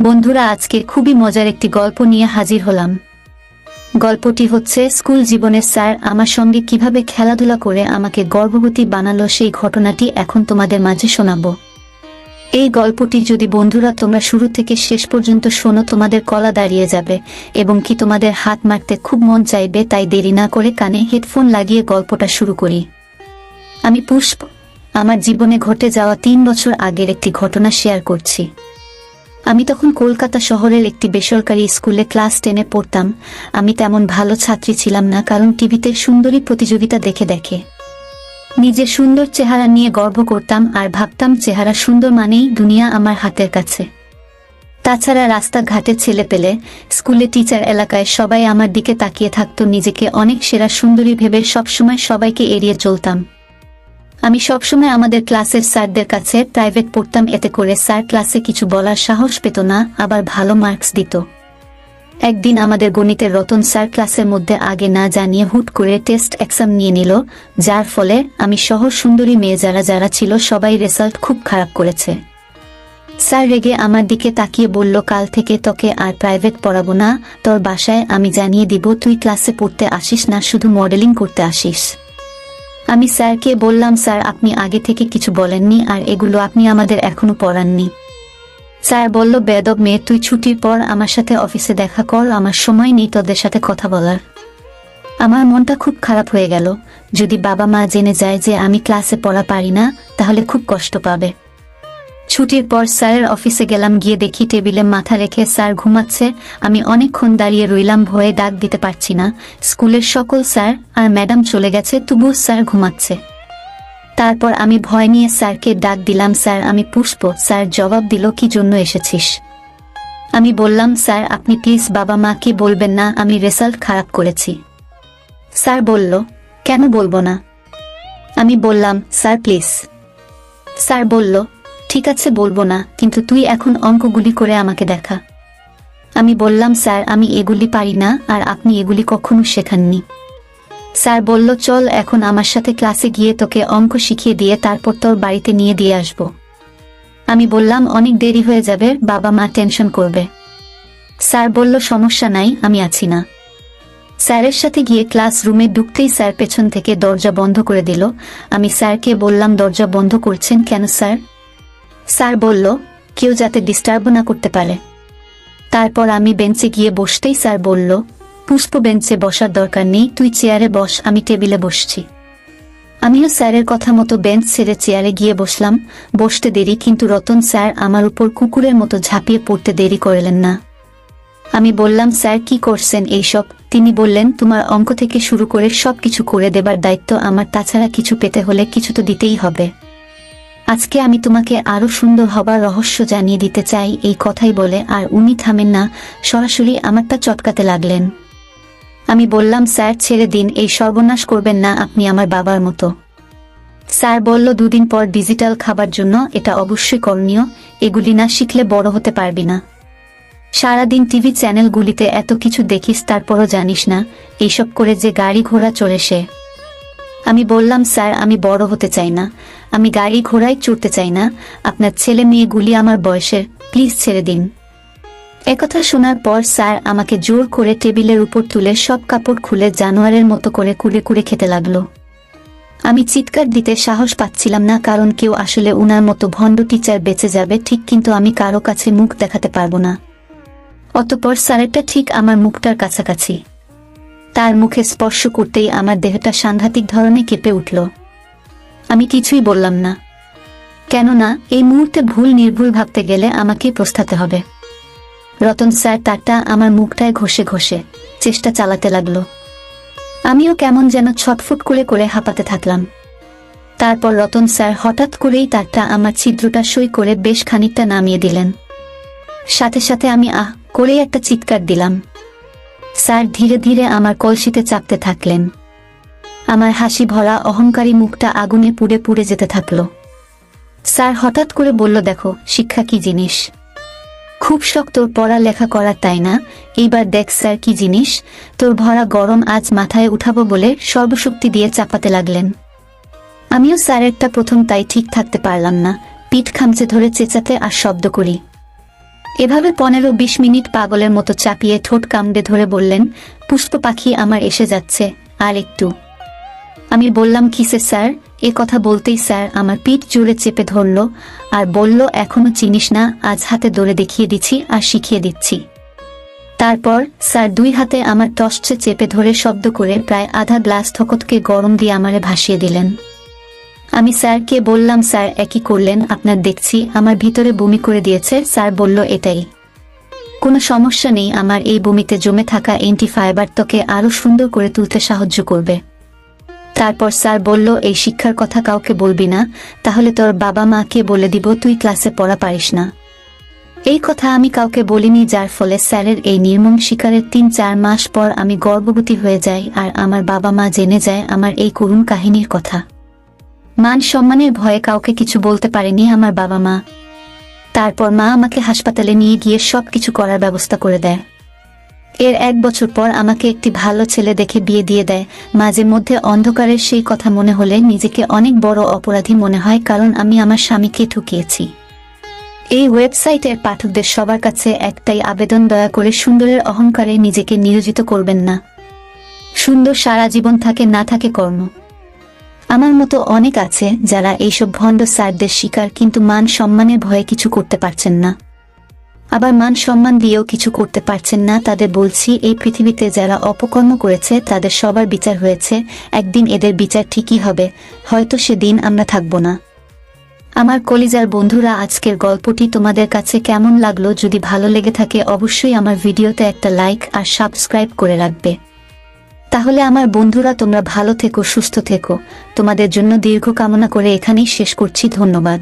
বন্ধুরা, আজকে খুবই মজার একটি গল্প নিয়ে হাজির হলাম। গল্পটি হচ্ছে স্কুল জীবনের স্যার আমার সঙ্গে কিভাবে খেলাধুলা করে আমাকে গর্ভবতী বানালো, সেই ঘটনাটি এখন তোমাদের মাঝে শোনাবো। এই গল্পটি যদি বন্ধুরা তোমরা শুরু থেকে শেষ পর্যন্ত শোনো, তোমাদের গলা দাঁড়িয়ে যাবে এবং কি তোমাদের হাত মারতে খুব মন চাইবে। তাই দেরি না করে কানে হেডফোন লাগিয়ে গল্পটা শুরু করি। আমি পুষ্প, আমার জীবনে ঘটে যাওয়া 3 বছর আগের একটি ঘটনা শেয়ার করছি। আমি তখন কলকাতা শহরের একটি বেসরকারি স্কুলে ক্লাস 10-এ পড়তাম। আমি তেমন ভালো ছাত্রী ছিলাম না, কারণ টিভিতে সুন্দরী প্রতিযোগিতা দেখে নিজের সুন্দর চেহারা নিয়ে গর্ব করতাম আর ভাবতাম চেহারা সুন্দর মানেই দুনিয়া আমার হাতের কাছে। তাছাড়া রাস্তাঘাটে ছেলে পেলে, স্কুলে, টিচার, এলাকায় সবাই আমার দিকে তাকিয়ে থাকতো। নিজেকে অনেক সেরা সুন্দরী ভেবে সবসময় সবাইকে এড়িয়ে চলতাম। আমি সবসময় আমাদের ক্লাসের স্যারদের কাছে প্রাইভেট পড়তাম, এতে করে স্যার ক্লাসে কিছু বলার সাহস পেত না, আবার ভালো মার্কস দিত। একদিন আমাদের গণিতের রতন স্যার ক্লাসের মধ্যে আগে না জানিয়ে হুট করে টেস্ট এক্সাম নিয়ে নিল, যার ফলে আমি সহ সুন্দরী মেয়ে যারা ছিল সবাই রেজাল্ট খুব খারাপ করেছে। স্যার রেগে আমার দিকে তাকিয়ে বলল, কাল থেকে তোকে আর প্রাইভেট পড়াবো না, তোর বাসায় আমি জানিয়ে দিব তুই ক্লাসে পড়তে আসিস না, শুধু মডেলিং করতে আসিস। আমি স্যারকে বললাম, স্যার আপনি আগে থেকে কিছু বলেননি আর এগুলো আপনি আমাদের এখনো পড়াননি। স্যার বলল, বেয়াদব মেয়ে, তুই ছুটির পর আমার সাথে অফিসে দেখা কর, আমার সময় নেই তোদের সাথে কথা বলার। আমার মনটা খুব খারাপ হয়ে গেল। যদি বাবা মা জেনে যায় যে আমি ক্লাসে পড়া পারি না, তাহলে খুব কষ্ট পাবে। ছুটির পর স্যারের অফিসে গেলাম, গিয়ে দেখি টেবিলে মাথা রেখে স্যার ঘুমাচ্ছে। আমি অনেকক্ষণ দাঁড়িয়ে রইলাম, ভয়ে ডাক দিতে পারছি না। স্কুলের সকল স্যার আর ম্যাডাম চলে গেছে, তবুও স্যার ঘুমাচ্ছে। তারপর আমি ভয় নিয়ে স্যারকে ডাক দিলাম, স্যার আমি পুষ্প। স্যার জবাব দিল, কি জন্য এসেছিস? আমি বললাম, স্যার আপনি প্লিজ বাবা মাকে বলবেন না আমি রেজাল্ট খারাপ করেছি। স্যার বলল, কেন বলবো না? আমি বললাম, স্যার প্লিজ। স্যার বলল, ঠিক আছে বলবো না, কিন্তু তুই এখন অঙ্কগুলি করে আমাকে দেখা। আমি বললাম, স্যার আমি এগুলি পারি না, আর আপনি এগুলি কখনো শেখাননি। স্যার বলল, চল এখন আমার সাথে ক্লাসে গিয়ে তোকে অঙ্ক শিখিয়ে দিয়ে তারপর তোর বাড়িতে নিয়ে দিয়ে আসবো। আমি বললাম, অনেক দেরি হয়ে যাবে, বাবা মা টেনশন করবে। স্যার বলল, সমস্যা নাই, আমি আছি না। স্যারের সাথে গিয়ে ক্লাসরুমে ঢুকতেই স্যার পেছন থেকে দরজা বন্ধ করে দিল। আমি স্যারকে বললাম, দরজা বন্ধ করছেন কেন স্যার? স্যার বলল, কেউ যাতে ডিস্টার্ব না করতে পারে। তারপর আমি বেঞ্চে গিয়ে বসতেই স্যার বলল, পুষ্প বেঞ্চে বসার দরকার নেই, তুই চেয়ারে বস, আমি টেবিলে বসছি। আমিও স্যারের কথা মতো বেঞ্চ ছেড়ে চেয়ারে গিয়ে বসলাম। বসতে দেরি, কিন্তু রতন স্যার আমার উপর কুকুরের মতো ঝাঁপিয়ে পড়তে দেরি করলেন না। আমি বললাম, স্যার কি করছেন এইসব? তিনি বললেন, তোমার অঙ্ক থেকে শুরু করে সবকিছু করে দেবার দায়িত্ব আমার, তাছাড়া কিছু পেতে হলে কিছু তো দিতেই হবে। আজকে আমি তোমাকে আরো সুন্দর হবার রহস্য জানিয়ে দিতে চাই। এই কথাই বলে আর উনি থামেন না, সরাসরি আমারটা চটকাতে লাগলেন। আমি বললাম, স্যার ছেড়ে দিন, এই সর্বনাশ করবেন না, আপনি আমার বাবার মতো। স্যার বলল, 2 দিন পর ডিজিটাল খাবার জন্য, এটা অবশ্যই করণীয়, এগুলি না শিখলে বড় হতে পারবি না। সারাদিন টিভি চ্যানেলগুলিতে এত কিছু দেখিস, তারপরও জানিস না এইসব করে যে গাড়ি ঘোড়া চড়ে সে। আমি বললাম, স্যার আমি বড় হতে চাই না, আমি গাড়ি ঘোড়ায় চড়তে চাই না, আপনার ছেলে মেয়েগুলি আমার বয়সের, প্লিজ ছেড়ে দিন। একথা শোনার পর স্যার আমাকে জোর করে টেবিলের উপর তুলে সব কাপড় খুলে জানোয়ারের মতো করে কুড়ে কুড়ে খেতে লাগলো। আমি চিৎকার দিতে সাহস পাচ্ছিলাম না, কারণ কেউ আসলে উনার মতো ভণ্ড টিচার বেঁচে যাবে ঠিক, কিন্তু আমি কারো কাছে মুখ দেখাতে পারবো না। অতঃপর স্যারেরটা ঠিক আমার মুখটার কাছাকাছি। তার মুখে স্পর্শ করতেই আমার দেহটা সাংঘাতিক ধরনের কেঁপে উঠল। আমি কিছুই বললাম না, কেননা এই মুহূর্তে ভুল নির্ভুল ভাবতে গেলে আমাকে প্রস্থাতে হবে। রতন স্যার তারটা আমার মুখটায় ঘষে ঘষে চেষ্টা চালাতে লাগলো। আমিও কেমন যেন ছটফট করে করে হাঁপাতে থাকলাম। তারপর রতন স্যার হঠাৎ করেই তারটা আমার ছিদ্রটা সই করে বেশ খানিকটা নামিয়ে দিলেন। সাথে সাথে আমি আহ করে একটা চিৎকার দিলাম। স্যার ধীরে ধীরে আমার কলসিতে চাপতে থাকলেন। আমার হাসি ভরা অহংকারী মুখটা আগুনে পুড়ে পুড়ে যেতে থাকলো। স্যার হঠাৎ করে বলল, দেখো শিক্ষা কি জিনিস, খুব শখ তোর পড়ালেখা করা, তাই না? এইবার দেখ স্যার কি জিনিস, তোর ভরা গরম আজ মাথায় উঠাবো বলে সর্বশক্তি দিয়ে চাপাতে লাগলেন। আমিও স্যারেরটা প্রথম তাই ঠিক থাকতে পারলাম না, পিঠ খামচে ধরে চেঁচাতে আর শব্দ করি। এভাবে 15-20 মিনিট পাগলের মতো চাপিয়ে ঠোঁট কামড়ে ধরে বললেন, পুষ্প পাখি আমার এসে যাচ্ছে, আর একটু। আমি বললাম, কিসে স্যার? এ কথা বলতেই স্যার আমার পিঠ জোরে চেপে ধরল আর বলল, এখনো চিনিস না, আজ হাতে ধরে দেখিয়ে দিচ্ছি আর শিখিয়ে দিচ্ছি। তারপর স্যার 2 হাতে আমার টর্চে চেপে ধরে শব্দ করে প্রায় আধা গ্লাস থকতকে গরম দিয়ে আমারে ভাসিয়ে দিলেন। আমি স্যারকে বললাম, স্যার একই করলেন, আপনার দেখছি আমার ভিতরে বমি করে দিয়েছে। স্যার বলল, এটাই কোনো সমস্যা নেই, আমার এই বমিতে জমে থাকা অ্যান্টিফাইবার ত্বকে আরো সুন্দর করে তুলতে সাহায্য করবে। তারপর স্যার বলল, এই শিক্ষার কথা কাউকে বলবি না, তাহলে তোর বাবা মাকে বলে দিব তুই ক্লাসে পড়া পারিস না। এই কথা আমি কাউকে বলিনি, যার ফলে স্যারের এই নির্মম শিকারের 3-4 মাস পর আমি গর্ভবতী হয়ে যাই আর আমার বাবা মা জেনে যায় আমার এই করুণ কাহিনীর কথা। মান সম্মানের ভয়ে কাউকে কিছু বলতে পারেনি আমার বাবা মা। তারপর মা আমাকে হাসপাতালে নিয়ে গিয়ে সবকিছু করার ব্যবস্থা করে দেয়। এর 1 বছর পর আমাকে একটি ভালো ছেলে দেখে বিয়ে দিয়ে দেয়। মাঝে মধ্যে অন্ধকারের সেই কথা মনে হলে নিজেকে অনেক বড় অপরাধী মনে হয়, কারণ আমি আমার স্বামীকে ঠকিয়েছি। এই ওয়েবসাইটের পাঠকদের সবার কাছে একটাই আবেদন, দয়া করে সুন্দরের অহংকারে নিজেকে নিয়োজিত করবেন না। সুন্দর সারা জীবন থাকে না থাকে কর্ম। আমার মতো অনেক আছে যারা এইসব ভণ্ড স্যারদের শিকার, কিন্তু মান সম্মানের ভয়ে কিছু করতে পারছেন না। আবার মান সম্মান দিয়েও কিছু করতে পারছেন না। তাদের বলছি, এই পৃথিবীতে যারা অপকর্ম করেছে তাদের সবার বিচার হয়েছে, একদিন এদের বিচার ঠিকই হবে, হয়তো সেদিন আমরা থাকব না। আমার কলিজার বন্ধুরা, আজকের গল্পটি তোমাদের কাছে কেমন লাগলো? যদি ভালো লেগে থাকে অবশ্যই আমার ভিডিওতে একটা লাইক আর সাবস্ক্রাইব করে রাখবে। তাহলে আমার বন্ধুরা, তোমরা ভালো থেকো, সুস্থ থেকো। তোমাদের জন্য দীর্ঘ কামনা করে এখানেই শেষ করছি। ধন্যবাদ।